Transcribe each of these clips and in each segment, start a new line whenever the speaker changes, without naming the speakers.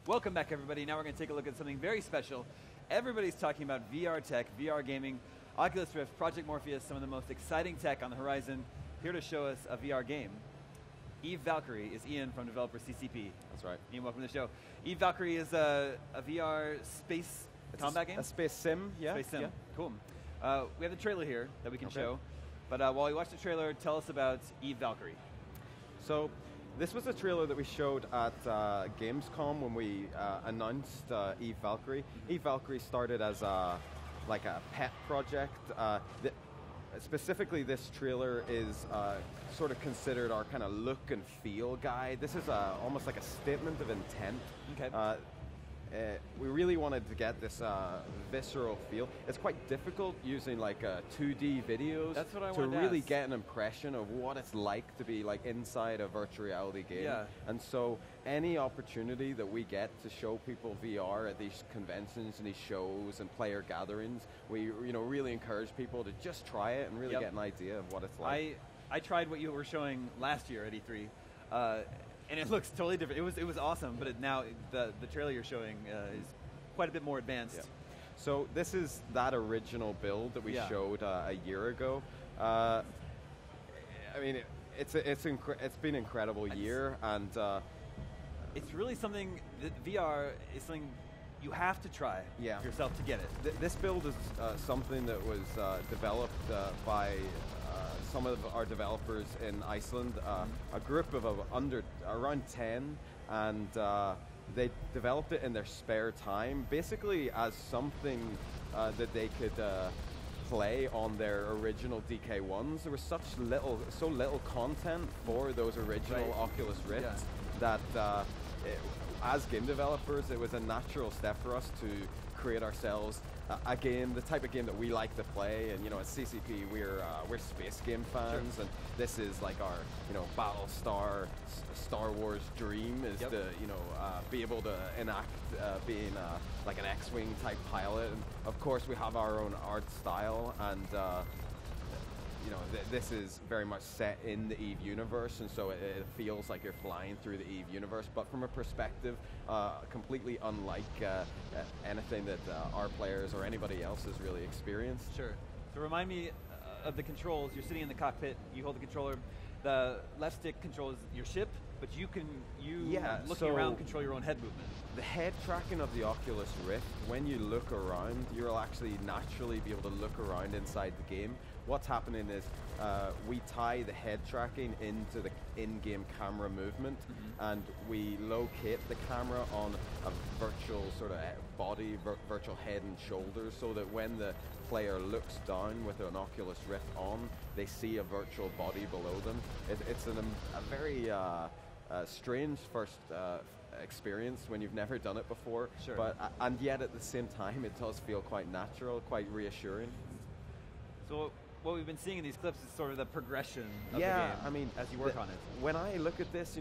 Welcome back, everybody. Now we're going to take a look at something very special. Everybody's talking about VR tech, VR gaming, Oculus Rift, Project Morpheus, some of the most exciting tech on the horizon. Here to show us a VR game, Eve Valkyrie, is Ian from developer CCP.
That's right.
Ian, welcome to the show. Eve Valkyrie is a VR space combat game?
A space sim, yeah.
Space sim,
yeah.
Cool. We have the trailer here that we can show. But while we watch the trailer, tell us about Eve Valkyrie.
So, this was a trailer that we showed at Gamescom when we announced Eve Valkyrie. Eve Valkyrie started as a pet project. Specifically, this trailer is sort of considered our kind of look and feel guide. This is almost like a statement of intent.
Okay.
We really wanted to get this visceral feel. It's quite difficult using like 2D videos.
That's what I
to
wanted to
really
ask.
get an impression of what it's like to be like inside a virtual reality game.
Yeah.
And so any opportunity that we get to show people VR at these conventions and these shows and player gatherings, we really encourage people to just try it and really get an idea of what it's like.
I tried what you were showing last year at E3. And it looks totally different. It was awesome, but now the trailer you're showing is quite a bit more advanced.
Yeah. So this is that original build that we showed a year ago. I mean, it's been an incredible year, and
it's really something that VR is something you have to try yourself to get it.
This build is something that was developed by some of our developers in Iceland, a group of around 10, and they developed it in their spare time, basically as something that they could play on their original DK1s. There was so little content for those original Oculus Rifts that as game developers, it was a natural step for us to create ourselves a game, the type of game that we like to play. And at CCP, we're space game fans, and this is like our Battlestar, Star Wars dream is to be able to enact being like an X-wing type pilot. And of course, we have our own art style, and this is very much set in the Eve universe, and so it feels like you're flying through the Eve universe, but from a perspective completely unlike anything that our players or anybody else has really experienced.
Sure. So remind me of the controls. You're sitting in the cockpit, you hold the controller. The left stick controls your ship, but you looking around, control your own head movement.
The head tracking of the Oculus Rift, when you look around, you'll actually naturally be able to look around inside the game. What's happening is we tie the head tracking into the in-game camera movement, and we locate the camera on a virtual sort of body, virtual head and shoulders, so that when the player looks down with an Oculus Rift on, they see a virtual body below them. It's a very strange first experience when you've never done it before, and yet at the same time it does feel quite natural, quite reassuring.
So what we've been seeing in these clips is sort of the progression of the game,
I mean,
as you work on it.
When I look at this,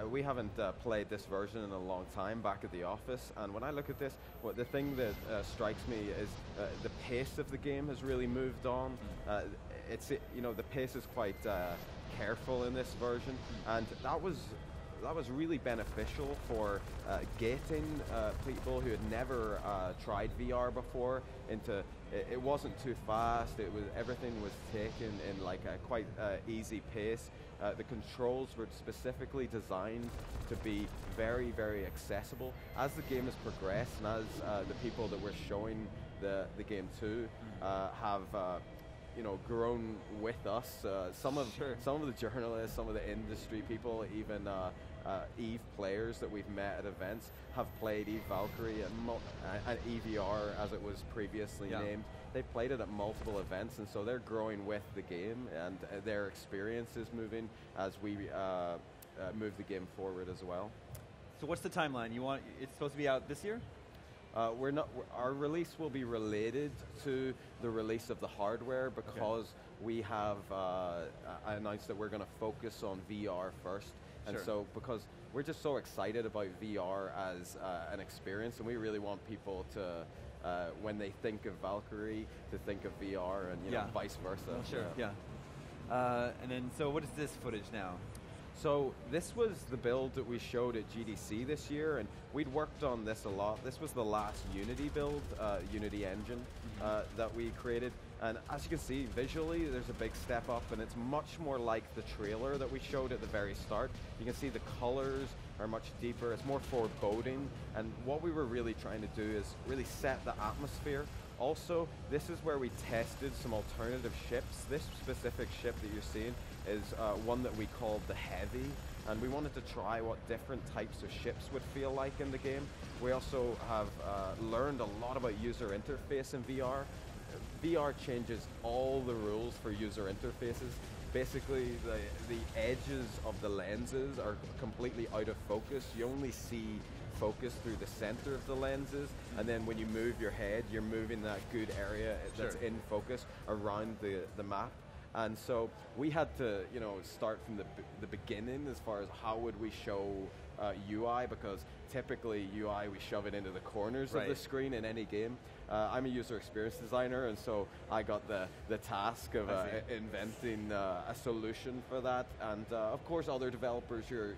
we haven't played this version in a long time back at the office, and when I look at this, the thing that strikes me is the pace of the game has really moved on. The pace is quite careful in this version, and that was really beneficial for getting people who had never tried VR before into. It wasn't too fast. Everything was taken in like a quite easy pace. The controls were specifically designed to be very, very accessible. As the game has progressed, and as the people that we're showing the game to have grown with us. Some of the journalists, some of the industry people, even Eve players that we've met at events have played Eve Valkyrie at EVR, as it was previously named. They've played it at multiple events, and so they're growing with the game, and their experience is moving as we move the game forward as well.
So what's the timeline? It's supposed to be out this year?
Our release will be related to the release of the hardware, because we have announced that we're going to focus on VR first. And so, because we're just so excited about VR as an experience, and we really want people to, when they think of Valkyrie, to think of VR, and vice versa.
And then, so what is this footage now?
So this was the build that we showed at GDC this year, and we'd worked on this a lot. This was the last Unity build, Unity engine that we created. And as you can see, visually, there's a big step up, and it's much more like the trailer that we showed at the very start. You can see the colors are much deeper, it's more foreboding, and what we were really trying to do is really set the atmosphere. Also, this is where we tested some alternative ships. This specific ship that you're seeing is one that we called the Heavy, and we wanted to try what different types of ships would feel like in the game. We also have learned a lot about user interface in VR. VR changes all the rules for user interfaces. Basically, the edges of the lenses are completely out of focus. You only see focus through the center of the lenses, and then when you move your head, you're moving that good area that's in focus around the map. And so we had to, start from the beginning as far as how would we show UI, because typically UI, we shove it into the corners of the screen in any game. I'm a user experience designer, and so I got the task of inventing a solution for that. And of course, other developers who are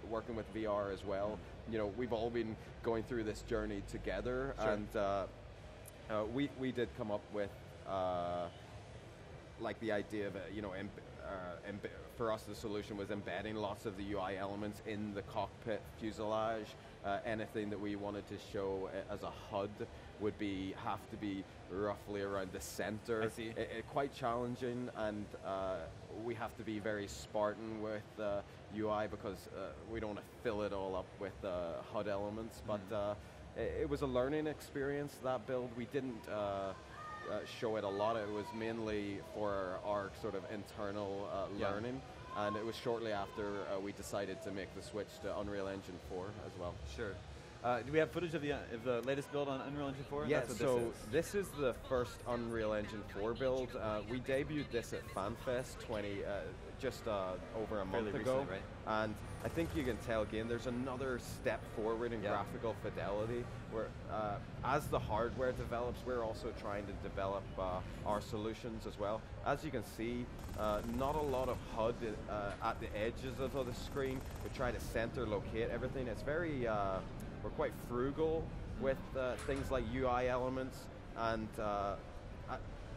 working with VR as well. We've all been going through this journey together, and we did come up with like the idea of for us the solution was embedding lots of the UI elements in the cockpit fuselage. Anything that we wanted to show as a HUD would have to be roughly around the center.
I see.
Quite challenging, and we have to be very Spartan with UI because we don't want to fill it all up with HUD elements. But it was a learning experience, that build. We didn't show it a lot. It was mainly for our sort of internal learning. And it was shortly after we decided to make the switch to Unreal Engine 4 as well.
Sure. Do we have footage of the latest build on Unreal Engine 4?
Yes, so this is the first Unreal Engine 4 build. We debuted this at FanFest just over a month ago.
Recently, right?
And I think you can tell again, there's another step forward in graphical fidelity, where as the hardware develops, we're also trying to develop our solutions as well. As you can see, not a lot of HUD at the edges of the screen. We try to center locate everything. It's very, we're quite frugal with things like UI elements, and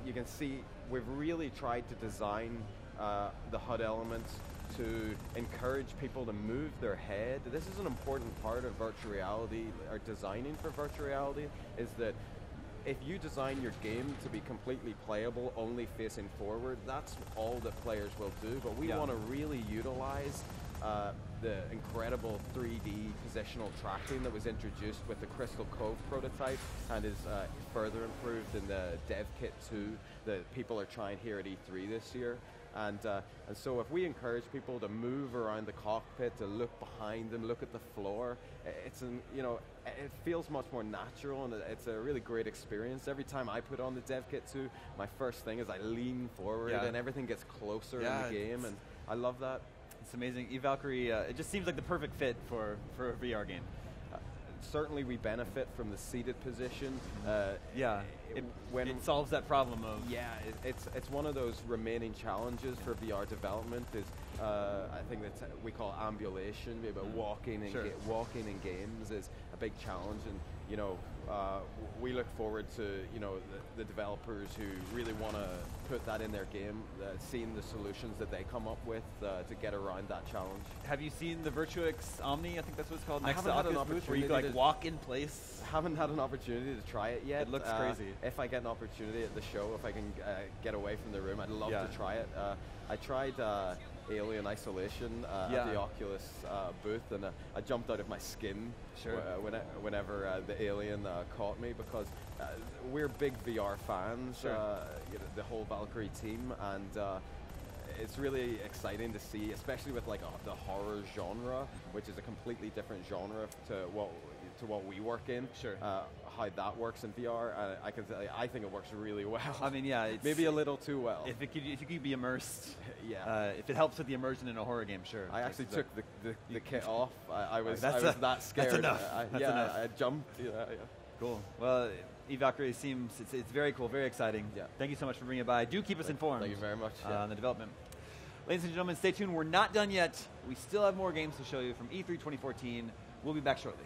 you can see we've really tried to design the HUD elements to encourage people to move their head. This is an important part of virtual reality, or designing for virtual reality, is that if you design your game to be completely playable, only facing forward, that's all that players will do. But we want to really utilize the incredible 3D positional tracking that was introduced with the Crystal Cove prototype, and is further improved in the Dev Kit 2 that people are trying here at E3 this year. And so if we encourage people to move around the cockpit, to look behind them, look at the floor, it feels much more natural, and it's a really great experience. Every time I put on the Dev Kit 2, my first thing is I lean forward, and everything gets closer in the game, and I love that.
It's amazing. Valkyrie, it just seems like the perfect fit for a VR game.
Certainly we benefit from the seated position.
It solves that problem of...
Yeah, it's one of those remaining challenges for VR development is, I think that we call ambulation, about walking in games is a big challenge, and we look forward to the developers who really want to put that in their game, seeing the solutions that they come up with to get around that challenge.
Have you seen the Virtuix Omni? I think that's what it's called.
I haven't had an opportunity
where you can walk in place.
Haven't had an opportunity to try it yet.
It looks crazy.
If I get an opportunity at the show, if I can get away from the room, I'd love to try it. I tried Alien Isolation at the Oculus booth, and I jumped out of my skin whenever the alien caught me, because we're big VR fans, the whole Valkyrie team, and it's really exciting to see, especially with like the horror genre, which is a completely different genre to what we work in. How that works in VR, I can tell you, I think it works really well.
I mean, it's
maybe a little too well.
If you could be immersed, if it helps with the immersion in a horror game, sure.
I actually took the kit off. I was that scared.
That's enough.
I jumped.
Cool. Well, Valkyrie seems it's very cool, very exciting. Thank you so much for bringing it by. Do keep us informed.
Thank you very much
on the development. Ladies and gentlemen, stay tuned. We're not done yet. We still have more games to show you from E3 2014. We'll be back shortly.